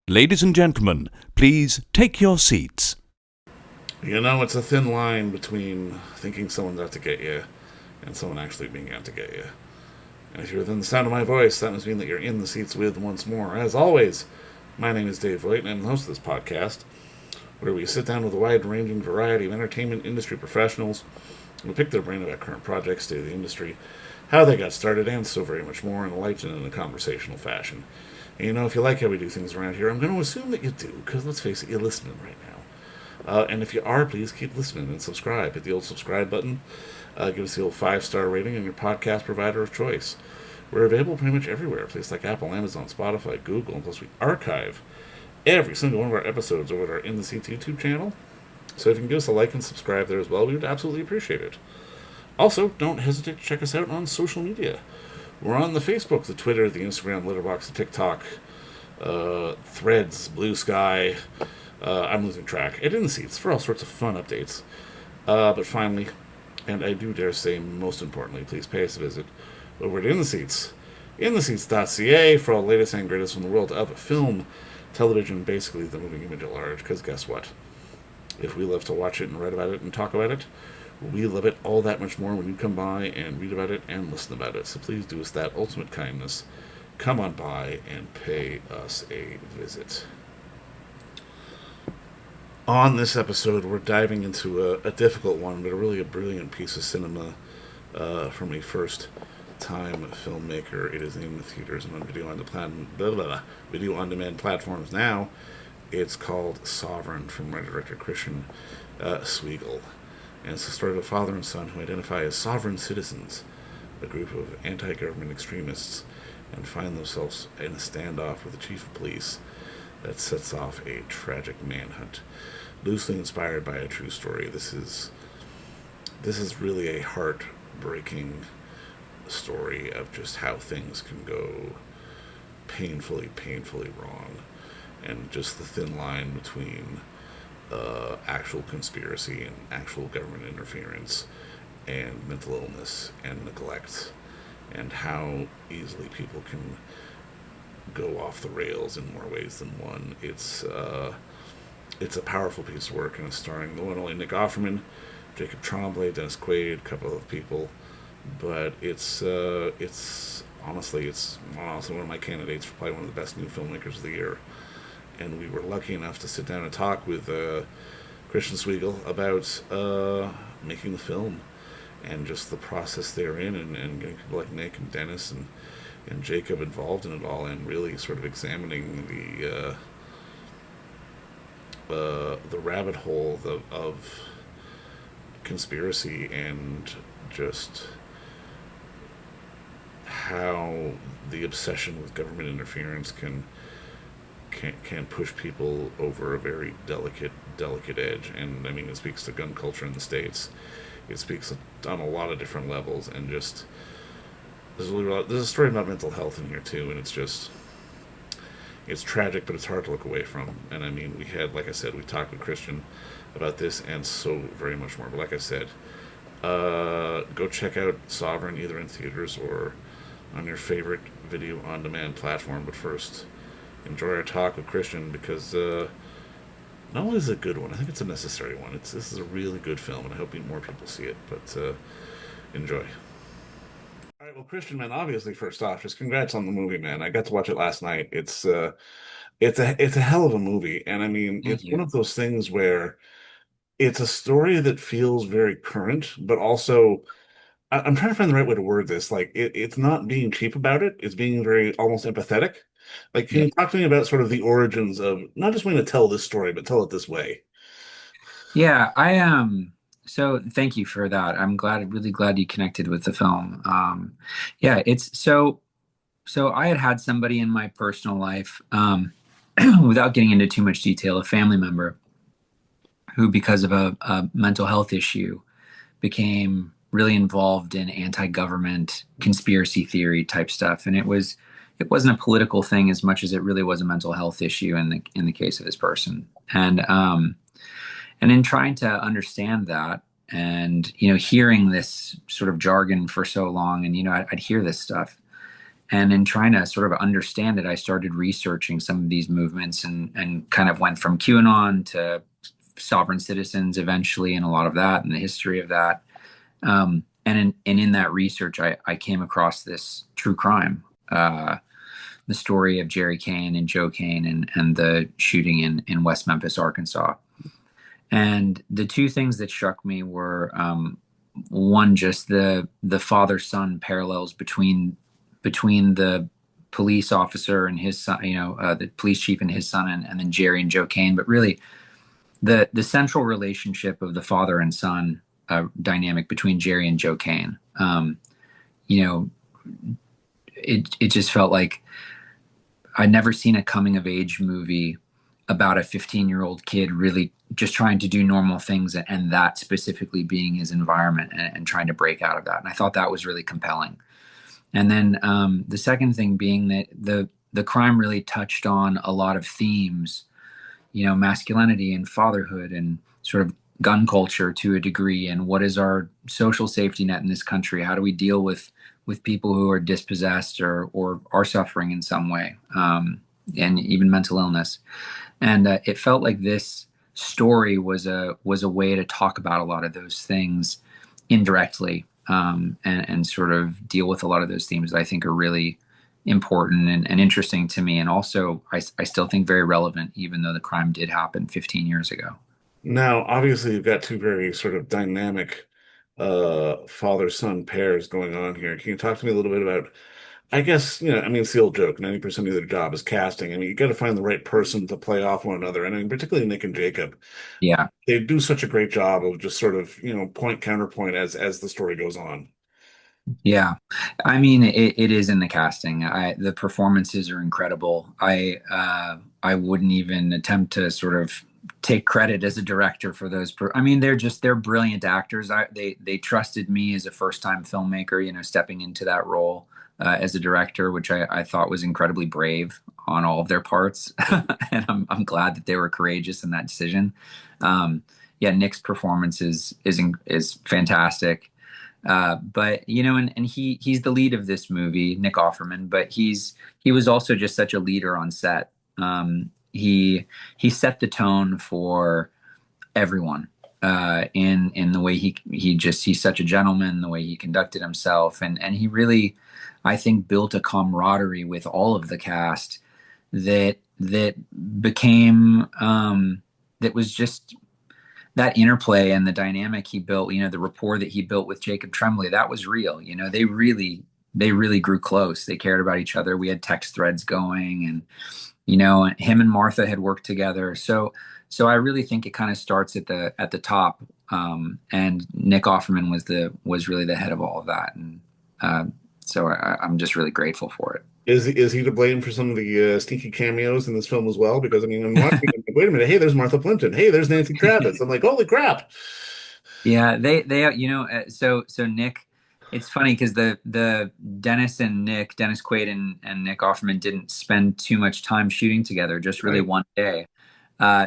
Ladies and gentlemen, please take your seats. You know, it's a thin line between thinking someone's out to get you and someone actually being out to get you. And if you're within the sound of my voice, that must mean that you're in the seats with once more. As always, my name is Dave Voigt, and I'm the host of this podcast, where we sit down with a wide-ranging variety of entertainment industry professionals. We pick their brain about current projects, state of the industry, how they got started, and so very much more in a light and in a conversational fashion. And you know, if you like how we do things around here, I'm going to assume that you do, because let's face it, you're listening right now. And if you are, please keep listening and subscribe. Hit the old subscribe button. Give us the old 5-star rating on your podcast provider of choice. We're available pretty much everywhere, places like Apple, Amazon, Spotify, Google, and plus we archive every single one of our episodes over at our In the Seats YouTube channel. So if you can give us a like and subscribe there as well, we would absolutely appreciate it. Also, don't hesitate to check us out on social media. We're on the Facebook, the Twitter, the Instagram, Letterboxd, the TikTok, Threads, Blue Sky. I'm losing track. And In the Seats for all sorts of fun updates. But finally, and I do dare say most importantly, please pay us a visit over at In the Seats, intheseats.ca for all the latest and greatest from the world of film, television, basically the moving image at large. Because guess what? If we love to watch it and write about it and talk about it, we love it all that much more when you come by and read about it and listen about it. So please do us that ultimate kindness. Come on by and pay us a visit. On this episode, we're diving into a difficult one, but really a brilliant piece of cinema from a first-time filmmaker. It is in the theaters and on video on demand platforms now. It's called Sovereign from director Christian Swegal. And it's the story of a father and son who identify as sovereign citizens, a group of anti-government extremists, and find themselves in a standoff with the chief of police that sets off a tragic manhunt. Loosely inspired by a true story, this is really a heartbreaking story of just how things can go painfully wrong, and just the thin line between actual conspiracy and actual government interference and mental illness and neglect, and how easily people can go off the rails in more ways than one. It's a powerful piece of work, and it's starring the one and only Nick Offerman, Jacob Tremblay, Dennis Quaid, a couple of people. But it's honestly one of my candidates for probably one of the best new filmmakers of the year. And we were lucky enough to sit down and talk with Christian Swegal about making the film and just the process therein, and getting people like Nick and Dennis and Jacob involved in it all, and really sort of examining the rabbit hole of conspiracy, and just how the obsession with government interference can push people over a very delicate edge. And I mean, it speaks to gun culture in the States. It speaks on a lot of different levels, and just there's a story about mental health in here too, and it's tragic, but it's hard to look away from. And I mean, like I said, we talked with Christian about this and so very much more. But like I said, go check out Sovereign either in theaters or on your favorite video on demand platform. But first, enjoy our talk with Christian, because not only is it a good one, I think it's a necessary one. This is a really good film, and I hope more people see it. But enjoy. All right, well, Christian, man, obviously, first off, just congrats on the movie, man. I got to watch it last night. It's a hell of a movie, and I mean, Thank it's one you. of those things where it's a story that feels very current, but also I'm trying to find the right way to word this. Like, it's not being cheap about it. It's being very almost empathetic. Like, can Yeah. you talk to me about sort of the origins of not just wanting to tell this story, but tell it this way? Yeah, I so thank you for that. Really glad you connected with the film. Yeah, it's so I had somebody in my personal life, without getting into too much detail, a family member who, because of a mental health issue, became really involved in anti-government conspiracy theory type stuff. And it wasn't a political thing as much as it really was a mental health issue in the case of this person. And in trying to understand that, and hearing this sort of jargon for so long, and I'd hear this stuff, And in trying to sort of understand it, I started researching some of these movements and kind of went from QAnon to sovereign citizens eventually, and a lot of that and the history of that. And in that research, I came across this true crime, the story of Jerry Kane and Joe Kane and the shooting in West Memphis, Arkansas. And the two things that struck me were one, just the father-son parallels between the police officer and his son, the police chief and his son, and then Jerry and Joe Kane, but really the central relationship of the father and son dynamic between Jerry and Joe Kane. You know, it just felt like I'd never seen a coming of age movie about a 15-year-old kid really just trying to do normal things, and that specifically being his environment, and trying to break out of that. And I thought that was really compelling. And then the second thing being that the crime really touched on a lot of themes, masculinity and fatherhood and sort of gun culture to a degree, and what is our social safety net in this country? How do we deal with people who are dispossessed or are suffering in some way, and even mental illness? And it felt like this story was a way to talk about a lot of those things indirectly, and sort of deal with a lot of those themes that I think are really important and interesting to me. And also, I still think very relevant, even though the crime did happen 15 years ago. Now, obviously, you've got two very sort of dynamic father-son pairs going on here. Can you talk to me a little bit about, I guess, I mean, it's the old joke, 90% of their job is casting. I mean, you got to find the right person to play off one another. And I mean, particularly Nick and Jacob, Yeah. they do such a great job of just sort of, point counterpoint as the story goes on. Yeah. I mean, it is in the casting. The performances are incredible. I wouldn't even attempt to sort of take credit as a director for those. I mean, they're brilliant actors. They trusted me as a first time filmmaker, stepping into that role as a director, which I thought was incredibly brave on all of their parts. And I'm glad that they were courageous in that decision. Yeah, Nick's performance is fantastic. But and he's the lead of this movie, Nick Offerman, but he was also just such a leader on set. He set the tone for everyone, in the way he's such a gentleman, the way he conducted himself, and he really, I think, built a camaraderie with all of the cast that became, that was just that interplay and the dynamic he built, the rapport that he built with Jacob Tremblay, that was real. They really grew close. They cared about each other. We had text threads going, and, him and Martha had worked together. So I really think it kind of starts at the top. And Nick Offerman was really the head of all of that. And, so I'm just really grateful for it. Is he to blame for some of the sneaky cameos in this film as well? Because I mean, I'm watching, I'm like, wait a minute, hey, there's Martha Plimpton. Hey, there's Nancy Travis. I'm like, holy crap. Yeah, they so Nick, it's funny because the Dennis Quaid and Nick Offerman didn't spend too much time shooting together, just really Right. one day.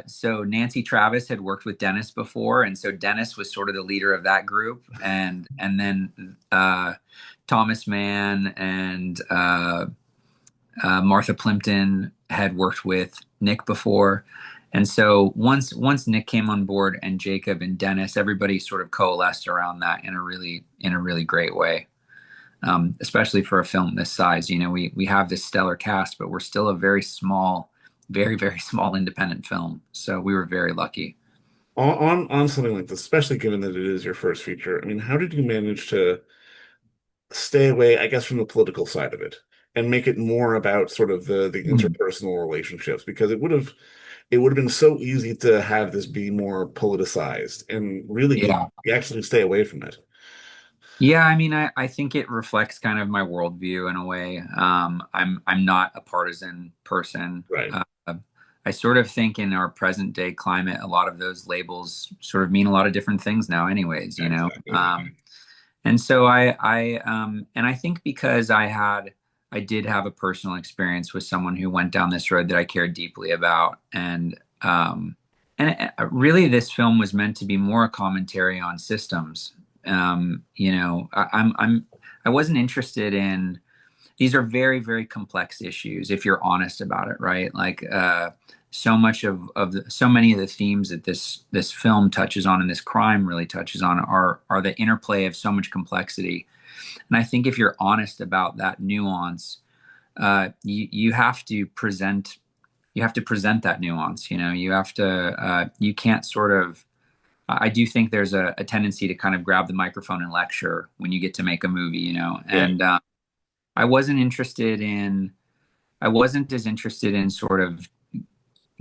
So Nancy Travis had worked with Dennis before, and so Dennis was sort of the leader of that group, and then Thomas Mann and Martha Plimpton had worked with Nick before. And so once Nick came on board, and Jacob and Dennis, everybody sort of coalesced around that in a really great way. Especially for a film this size, we have this stellar cast, but we're still a very small, very, very small independent film. So we were very lucky. On something like this, especially given that it is your first feature, I mean, how did you manage to stay away, I guess, from the political side of it and make it more about sort of the Hmm. interpersonal relationships? Because it would have been so easy to have this be more politicized, and really Yeah. you actually stay away from it. Yeah, I mean, I think it reflects kind of my worldview in a way. I'm not a partisan person. Right. I sort of think in our present day climate, a lot of those labels sort of mean a lot of different things now, anyways. Exactly. And so and I think because I did have a personal experience with someone who went down this road that I cared deeply about, and really, this film was meant to be more a commentary on systems. I wasn't interested in these are very, very complex issues if you're honest about it, right? Like so much so many of the themes that this film touches on and this crime really touches on are the interplay of so much complexity. And I think if you're honest about that nuance, you have to present that nuance. You have to you can't sort of. I do think there's a tendency to kind of grab the microphone and lecture when you get to make a movie, Yeah. and I wasn't interested in I wasn't as interested in sort of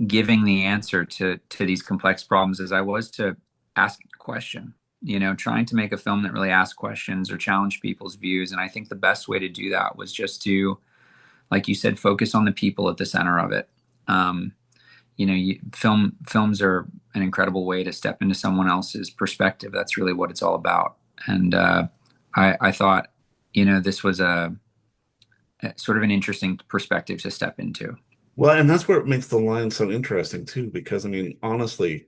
giving the answer to these complex problems as I was to ask a question. Trying to make a film that really asked questions or challenged people's views. And I think the best way to do that was just to, like you said, focus on the people at the center of it. Films are an incredible way to step into someone else's perspective. That's really what it's all about. And I thought, this was a sort of an interesting perspective to step into. Well, and that's where it makes the line so interesting too, because I mean, honestly,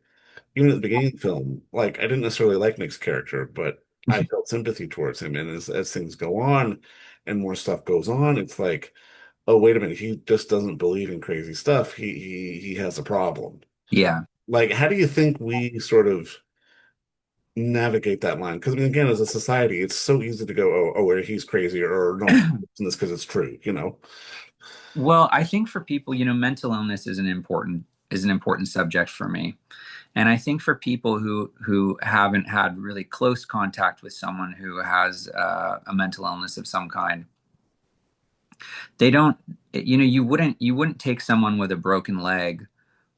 even at the beginning of the film, like I didn't necessarily like Nick's character, but I felt sympathy towards him. And as things go on and more stuff goes on, it's like, oh, wait a minute, he just doesn't believe in crazy stuff. He has a problem. Yeah. Like, how do you think we sort of navigate that line? Because I mean, again, as a society, it's so easy to go, or he's crazy, or no, in this because it's true, you know? Well, I think for people, mental illness is an important subject for me. And I think for people who haven't had really close contact with someone who has a mental illness of some kind, they don't, you wouldn't take someone with a broken leg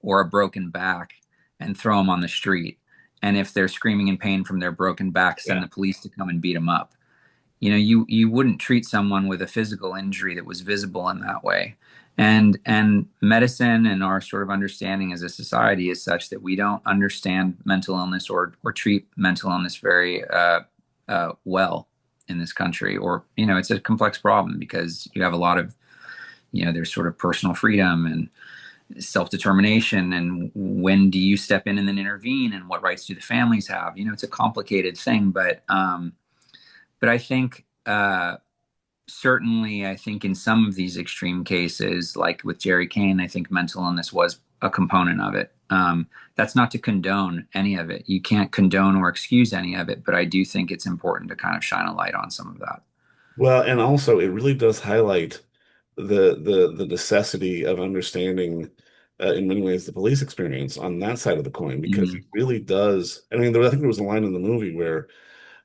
or a broken back and throw them on the street. And if they're screaming in pain from their broken back, send Yeah. the police to come and beat them up. You wouldn't treat someone with a physical injury that was visible in that way. And medicine and our sort of understanding as a society is such that we don't understand mental illness or treat mental illness very well in this country. Or it's a complex problem because you have a lot of there's sort of personal freedom and self-determination, and when do you step in and then intervene, and what rights do the families have? It's a complicated thing, but I think certainly, I think in some of these extreme cases, like with Jerry Kane, I think mental illness was a component of it. That's not to condone any of it. You can't condone or excuse any of it, but I do think it's important to kind of shine a light on some of that. Well, and also it really does highlight the necessity of understanding in many ways the police experience on that side of the coin because it Mhm. really does. I mean, I think there was a line in the movie where,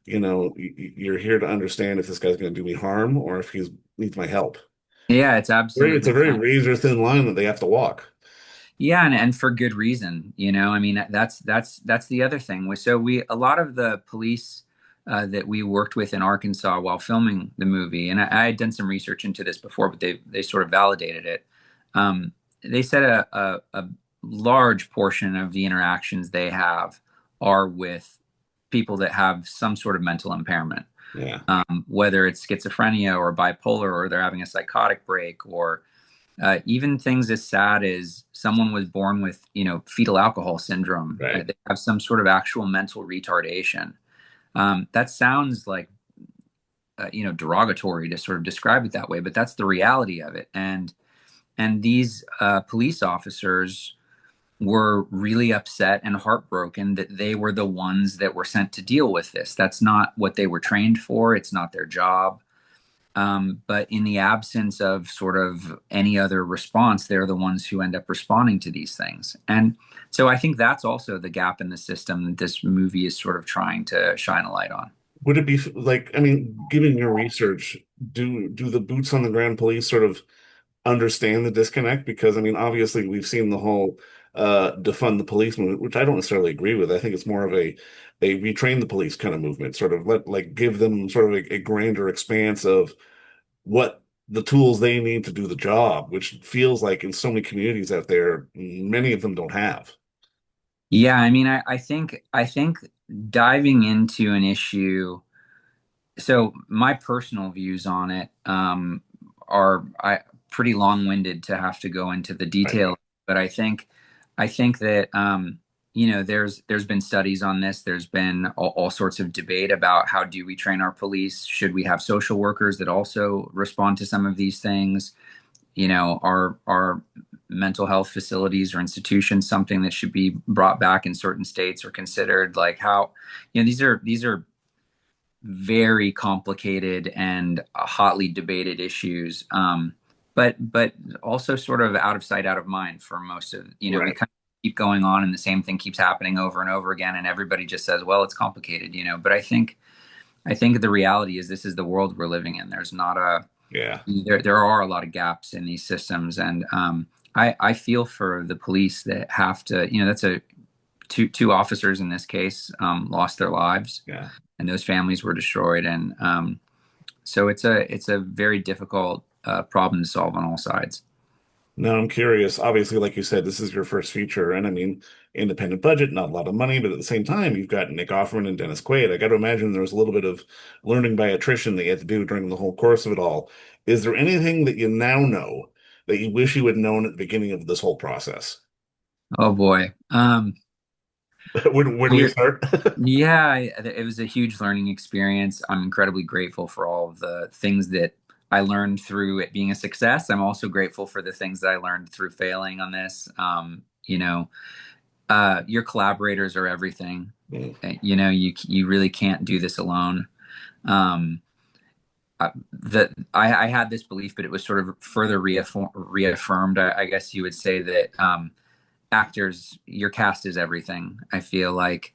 you're here to understand if this guy's going to do me harm or if he needs my help. Yeah, it's It's a absolutely. very razor thin line that they have to walk. Yeah, and for good reason. I mean, that's the other thing. So a lot of the police that we worked with in Arkansas while filming the movie, and I had done some research into this before, but they sort of validated it. They said a large portion of the interactions they have are with people that have some sort of mental impairment, Yeah, whether it's schizophrenia or bipolar, or they're having a psychotic break, or even things as sad as someone was born with, fetal alcohol syndrome. right. They have some sort of actual mental retardation. That sounds like, derogatory to sort of describe it that way, but that's the reality of it. And these police officers were really upset and heartbroken that they were the ones that were sent to deal with this. That's not what they were trained for. It's not their job. But in the absence of sort of any other response, they're the ones who end up responding to these things. And so I think that's also the gap in the system that this movie is sort of trying to shine a light on. Would it be like, I mean, given your research, do the boots on the ground police sort of understand the disconnect? Because I mean, obviously we've seen the whole defund the police movement, which I don't necessarily agree with. I think it's more of a retrain the police kind of movement, sort of give them sort of a grander expanse of what the tools they need to do the job, which feels like in so many communities out there, many of them don't have. Yeah, I mean, I think diving into an issue. So my personal views on it are pretty long-winded to have to go into the Right. detail, but I think that there's been studies on this. There's been all sorts of debate about how do we train our police? Should we have social workers that also respond to some of these things? Are mental health facilities or institutions something that should be brought back in certain states or considered? Like how, these are very complicated and hotly debated issues. But also sort of out of sight, out of mind for most of, we Right. kind of keep going on and the same thing keeps happening over and over again. And everybody just says, well, it's complicated, but I think the reality is this is the world we're living in. There's not Yeah. there are a lot of gaps in these systems. And I feel for the police that have to, that's two officers in this case lost their lives, Yeah. and those families were destroyed. And so it's a very difficult problem to solve on all sides. Now I'm curious. Obviously, like you said, this is your first feature, and I mean, independent budget, not a lot of money, but at the same time, you've got Nick Offerman and Dennis Quaid. I got to imagine there was a little bit of learning by attrition that you had to do during the whole course of it all. Is there anything that you now know that you wish you had known at the beginning of this whole process? Oh boy. Where do we We're start? Yeah, it was a huge learning experience. I'm incredibly grateful for all of the things that I learned through it being a success. I'm also grateful for the things that I learned through failing on this. Your collaborators are everything. Mm. You really can't do this alone. Um, I had this belief, but it was sort of further reaffirmed. I guess you would say that actors, your cast is everything. I feel like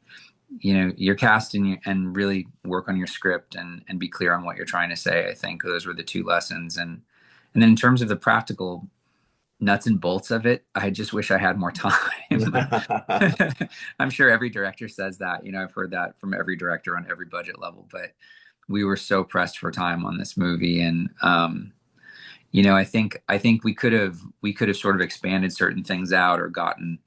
your cast and really work on your script and be clear on what you're trying to say. I think those were the two lessons. And then in terms of the practical nuts and bolts of it, I just wish I had more time. I'm sure every director says that. I've heard that from every director on every budget level, but we were so pressed for time on this movie. And I think we could have sort of expanded certain things out or gotten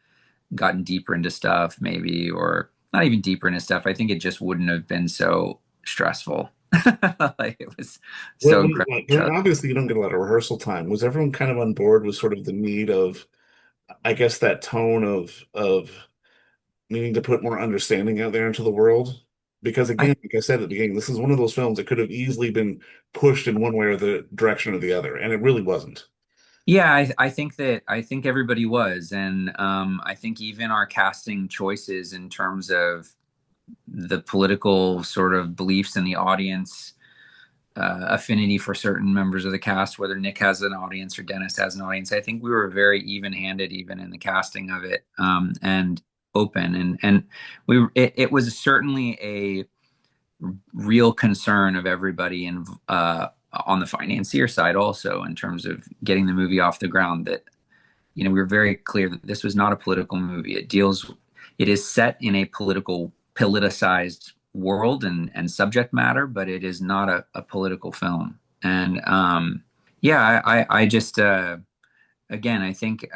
deeper into stuff, maybe, or not even deeper into stuff. I think it just wouldn't have been so stressful. Like it was Well, so incredibly stressful. obviously, you don't get a lot of rehearsal time. Was everyone kind of on board with sort of the need of, I guess, that tone of needing to put more understanding out there into the world? Because I again, like I said at the beginning, this is one of those films that could have easily been pushed in one way or the direction or the other, and it really wasn't. Yeah, I think everybody was, and I think even our casting choices in terms of the political sort of beliefs in the audience, affinity for certain members of the cast, whether Nick has an audience or Dennis has an audience. I think we were very even-handed even in the casting of it, and open, and it was certainly a real concern of everybody and on the financier side also in terms of getting the movie off the ground that we were very clear that this was not a political movie. It is set in a politicized world and subject matter, but it is not a political film. And yeah, I just again, I think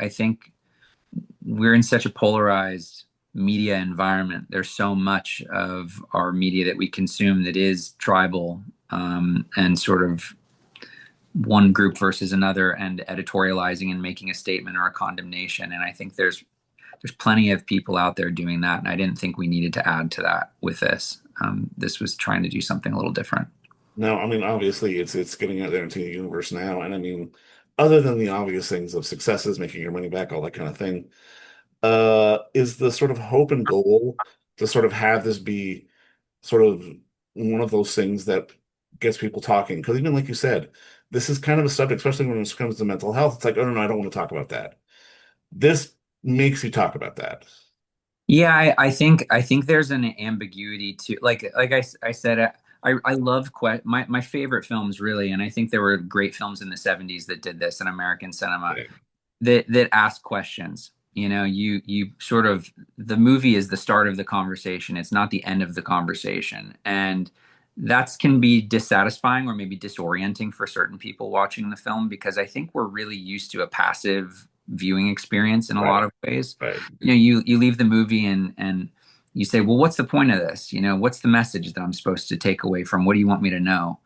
we're in such a polarized media environment. There's so much of our media that we consume that is tribal, and sort of one group versus another, and editorializing and making a statement or a condemnation. And I think there's plenty of people out there doing that, and I didn't think we needed to add to that with this. This was trying to do something a little different. No, I mean, obviously, it's getting out there into the universe now, and I mean, other than the obvious things of successes, making your money back, all that kind of thing, is the sort of hope and goal to sort of have this be sort of one of those things that gets people talking. Because even like you said, this is kind of a subject, especially when it comes to mental health. It's like, oh no, I don't want to talk about that. This makes you talk about that. Yeah, I think there's an ambiguity to, like I said, I love my favorite films really, and I think there were great films in the '70s that did this in American cinema Right. that ask questions. You sort of, the movie is the start of the conversation. It's not the end of the conversation, and that can be dissatisfying or maybe disorienting for certain people watching the film, because I think we're really used to a passive viewing experience in a lot Right. of ways. Right. You leave the movie and you say, well, what's the point of this? What's the message that I'm supposed to take away from? What do you want me to know?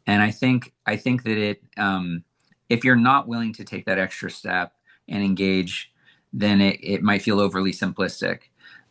And I think that if you're not willing to take that extra step and engage, then it might feel overly simplistic.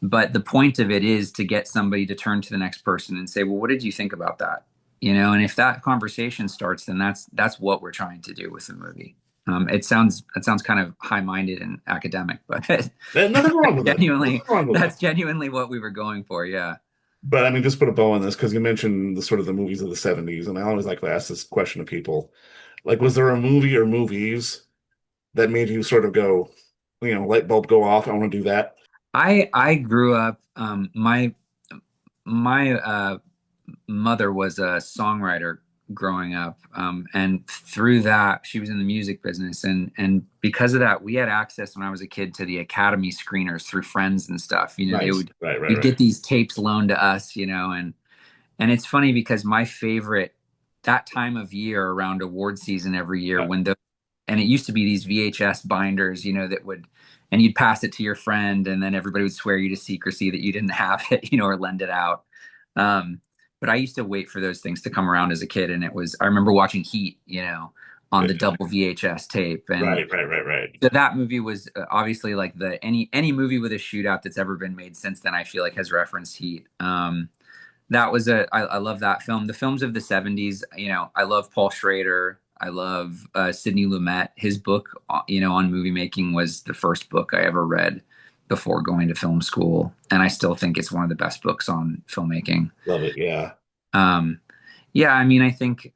But the point of it is to get somebody to turn to the next person and say, well, what did you think about that? And if that conversation starts, then that's what we're trying to do with the movie. It sounds kind of high-minded and academic, but There's nothing wrong with it. Nothing genuinely, wrong with it. that's genuinely what we were going for. Yeah. But I mean, just put a bow on this because you mentioned the sort of the movies of the 70s, and I always like to ask this question to people. Like, was there a movie or movies that made you sort of go, light bulb go off? I want to do that. I grew up. My mother was a songwriter growing up, and through that, she was in the music business, and because of that, we had access when I was a kid to the Academy screeners through friends and stuff. They Nice. would Right, right, we'd right. get these tapes loaned to us, and it's funny because my favorite that time of year around award season every year Yeah. when the and it used to be these VHS binders, that would and you'd pass it to your friend and then everybody would swear you to secrecy that you didn't have it, or lend it out. Um, but I used to wait for those things to come around as a kid, and I remember watching Heat, on the double VHS tape, and Right, right, right, right. so that movie was obviously like the any movie with a shootout that's ever been made since then. I feel like has referenced Heat. That was I love that film. The films of the 70s, I love Paul Schrader. I love Sidney Lumet. His book, on movie making was the first book I ever read before going to film school. And I still think it's one of the best books on filmmaking. Love it. Yeah. Um, yeah, I mean, I think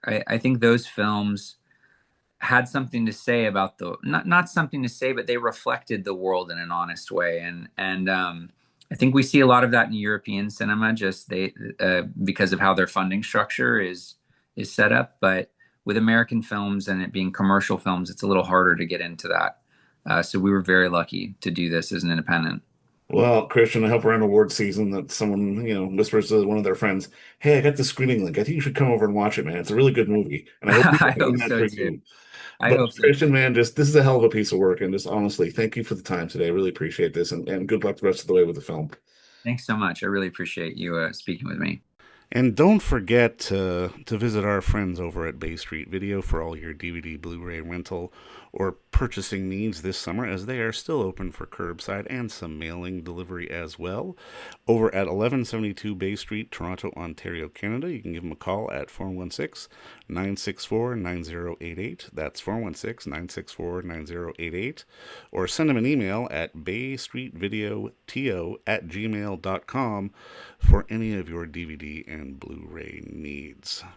those films had something to say about the not something to say, but they reflected the world in an honest way, and I think we see a lot of that in European cinema, just they because of how their funding structure is set up. But with American films and it being commercial films, it's a little harder to get into that. So we were very lucky to do this as an independent. Well, Christian, I hope around award season that someone, whispers to one of their friends, "Hey, I got the screening link. I think you should come over and watch it, man. It's a really good movie." And I hope people I find hope that so for too. you. I But hope so Christian, too. man, just this is a hell of a piece of work. And just honestly, thank you for the time today. I really appreciate this. And good luck the rest of the way with the film. Thanks so much. I really appreciate you speaking with me. And don't forget to visit our friends over at Bay Street Video for all your DVD, Blu-ray rental, or purchasing needs this summer, as they are still open for curbside and some mailing delivery as well. Over at 1172 Bay Street, Toronto, Ontario, Canada, you can give them a call at 416-964-9088. That's 416-964-9088. Or send them an email at baystreetvideoto@gmail.com for any of your DVD and Blu-ray needs.